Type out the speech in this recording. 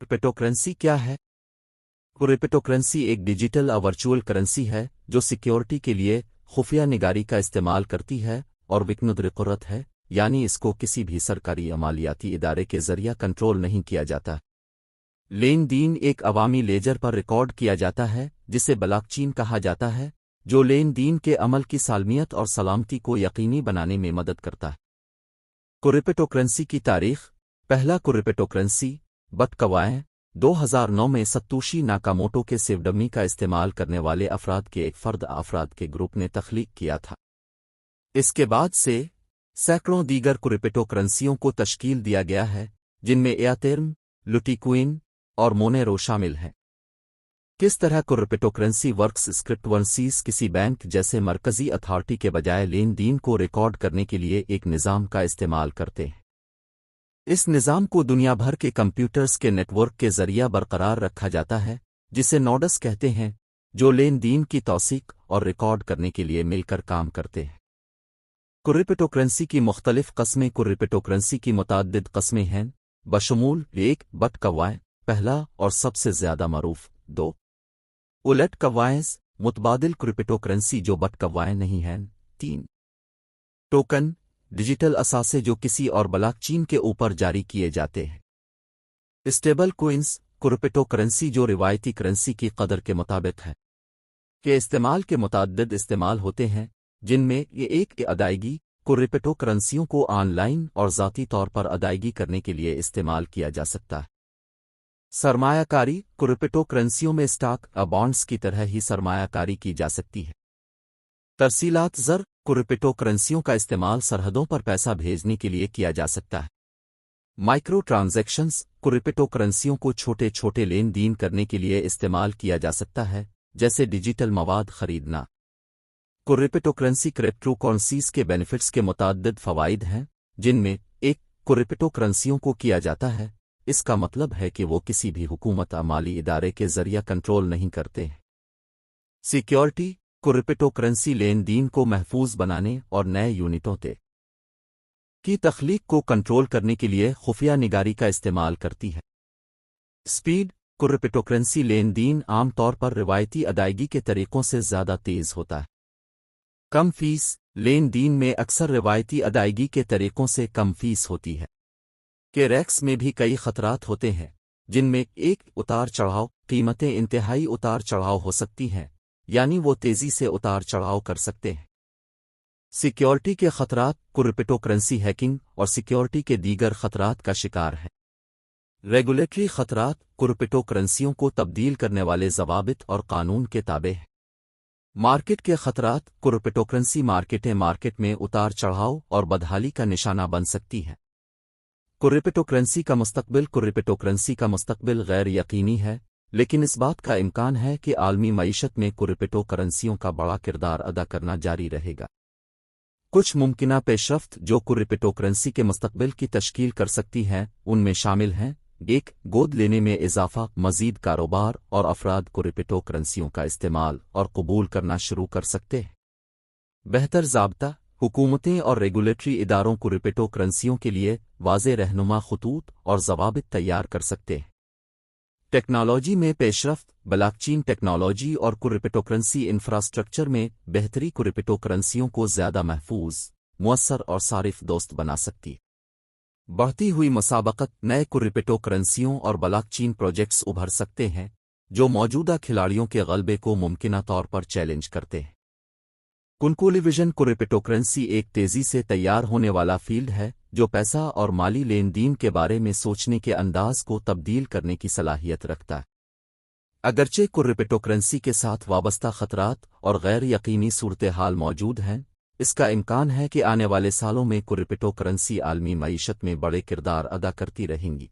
Cryptocurrency क्या है? Cryptocurrency एक डिजिटल और वर्चुअल करेंसी है जो सिक्योरिटी के लिए खुफिया निगारी का इस्तेमाल करती है और विकनुद्रक़ुरत है, यानी इसको किसी भी सरकारी या मालियाती इदारे के जरिए कंट्रोल नहीं किया जाता। लेन देन एक अवामी लेजर पर रिकॉर्ड किया जाता है जिसे ब्लॉकचेन कहा जाता है, जो लेन देन के अमल की सालमियत और सलामती को यकीनी बनाने में मदद करता है। क्रिप्टोकरेंसी की तारीख। पहला क्रिप्टोकरेंसी बिटकॉइन 2009 में सतोशी नाकामोटो के सेवडमी का इस्तेमाल करने वाले अफराद के एक फर्द अफराद के ग्रुप ने तख्लीक किया था। इसके बाद से सैकड़ों दीगर क्रिप्टोकरेंसियों को तश्कील दिया गया है, जिनमें एथेरियम, लिटिकॉइन और मोनेरो शामिल हैं। किस तरह क्रिप्टोकरेंसी वर्क्स? क्रिप्टोकरेंसीज किसी बैंक जैसे मरकजी अथॉरिटी के बजाय लेन देन को रिकॉर्ड करने के लिए एक निज़ाम का इस्तेमाल करते हैं। इस निज़ाम को दुनिया भर के कंप्यूटर्स के नेटवर्क के जरिए बरकरार रखा जाता है, जिसे नोड्स कहते हैं, जो लेन देन की तौसीक और रिकॉर्ड करने के लिए मिलकर काम करते हैं। क्रिप्टोकरेंसी की मुख्तलिफ कस्में। क्रिप्टोकरेंसी की मुतअद्दिद कस्में हैं, बशमूल 1 बिटकॉइन पहला और सबसे ज्यादा मरूफ, 2 उलट कॉइन्स मुतबादिल क्रिप्टोकरेंसी जो बिटकॉइन नहीं हैं, 3 टोकन डिजिटल असासे जो किसी और ब्लॉकचेन के ऊपर जारी किए जाते हैं। स्टेबल कॉइन्स क्रिप्टोकरेंसी जो रिवायती करेंसी की कदर के मुताबिक है के इस्तेमाल के मुतअद्दिद इस्तेमाल होते हैं, जिनमें ये एक अदायगी क्रिप्टोकरेंसियों को ऑनलाइन और ज़ाती तौर पर अदायगी करने के लिए इस्तेमाल किया जा सकता है। सरमायाकारी क्रिप्टोकरेंसियों में स्टॉक और बॉन्ड्स की तरह ही सरमायाकारी की जा सकती है। तरसीलात ज़र क्रिप्टोकरेंसियों का इस्तेमाल सरहदों पर पैसा भेजने के लिए किया जा सकता है। माइक्रो ट्रांजैक्शंस क्रिप्टोकरेंसियों को छोटे छोटे लेन देन करने के लिए इस्तेमाल किया जा सकता है, जैसे डिजिटल मवाद खरीदना। क्रिप्टोकरेंसी क्रिप्टोकरेंसीज के बेनिफिट्स के मुतअद्दिद फ़वाइद हैं, जिनमें 1 क्रिप्टोकरेंसियों को किया जाता है, इसका मतलब है कि वो किसी भी हुकूमत या माली इदारे के जरिए कंट्रोल नहीं करते हैं। सिक्योरिटी क्रिप्टोकरेंसी लेन देन को महफूज बनाने और नए यूनिटों की तख्लीक को कंट्रोल करने के लिए खुफिया निगारी का इस्तेमाल करती है। स्पीड क्रिप्टोकरेंसी लेन देन आमतौर पर रिवायती अदायगी के तरीकों से ज़्यादा तेज़ होता है। कम फीस लेन देन में अक्सर रिवायती अदायगी के तरीकों से कम फीस होती है। के रैक्स में भी कई खतरात होते हैं, जिनमें एक उतार चढ़ाव कीमतें इंतहाई उतार चढ़ाव हो सकती हैं, यानी वो तेज़ी से उतार चढ़ाव कर सकते हैं। सिक्योरिटी के खतरात क्रिप्टोकरेंसी हैकिंग और सिक्योरिटी के दीगर खतरात का शिकार है। रेगुलेटरी खतरात क्रिप्टोकरेंसियों को तब्दील करने वाले ज़वाबित और कानून के ताबे हैं। मार्केट के खतरात क्रिप्टोकरेंसी मार्केटें मार्केट में उतार चढ़ाव और बदहाली का निशाना बन सकती हैं। क्रिप्टोकरेंसी का मुस्तकबिल क्रिप्टोकरेंसी का मुस्तकबिल गैर यकीनी है, लेकिन इस बात का इम्कान है कि आलमी मईशत में क्रिप्टोकरेंसियों का बड़ा किरदार अदा करना जारी रहेगा। कुछ मुमकिना पेशरफ्त जो क्रिप्टोकरेंसी के मुस्तकबिल की तश्कील कर सकती हैं, उनमें शामिल हैं 1 गोद लेने में इजाफा, मज़ीद कारोबार और अफराद क्रिप्टोकरेंसियों का इस्तेमाल और कबूल करना शुरू कर सकते हैं। बेहतर ज़ाब्ता हुकूमतें और रेगुलेटरी इदारों क्रिप्टोकरेंसियों के लिए वाज़े रहनुमा खतूत और ज़वाबित तैयार कर सकते हैं। टेक्नोलॉजी में पेशरफ्त ब्लॉकचेन टेक्नोलॉजी और क्रिप्टोकरेंसी इंफ्रास्ट्रक्चर में बेहतरी क्रिप्टोकरेंसियों को ज़्यादा महफूज, मुअस्सर और सारिफ दोस्त बना सकती है। बढ़ती हुई मुसाबकत नए क्रिप्टोकरेंसियों और ब्लॉकचेन प्रोजेक्ट्स उभर सकते हैं, जो मौजूदा खिलाड़ियों के गलबे को मुमकिना तौर पर चैलेंज करते हैं। कंक्लूजन क्रिप्टोकरेंसी एक तेज़ी से तैयार होने वाला फील्ड है जो पैसा और माली लेन देन के बारे में सोचने के अंदाज को तब्दील करने की सलाहियत रखता है। अगरचे क्रिप्टोकरेंसी के साथ वाबस्ता खतरात और गैर यकीनी सूरत हाल मौजूद हैं, इसका इम्कान है कि आने वाले सालों में क्रिप्टोकरेंसी आलमी मईशत में बड़े किरदार अदा करती रहेंगी।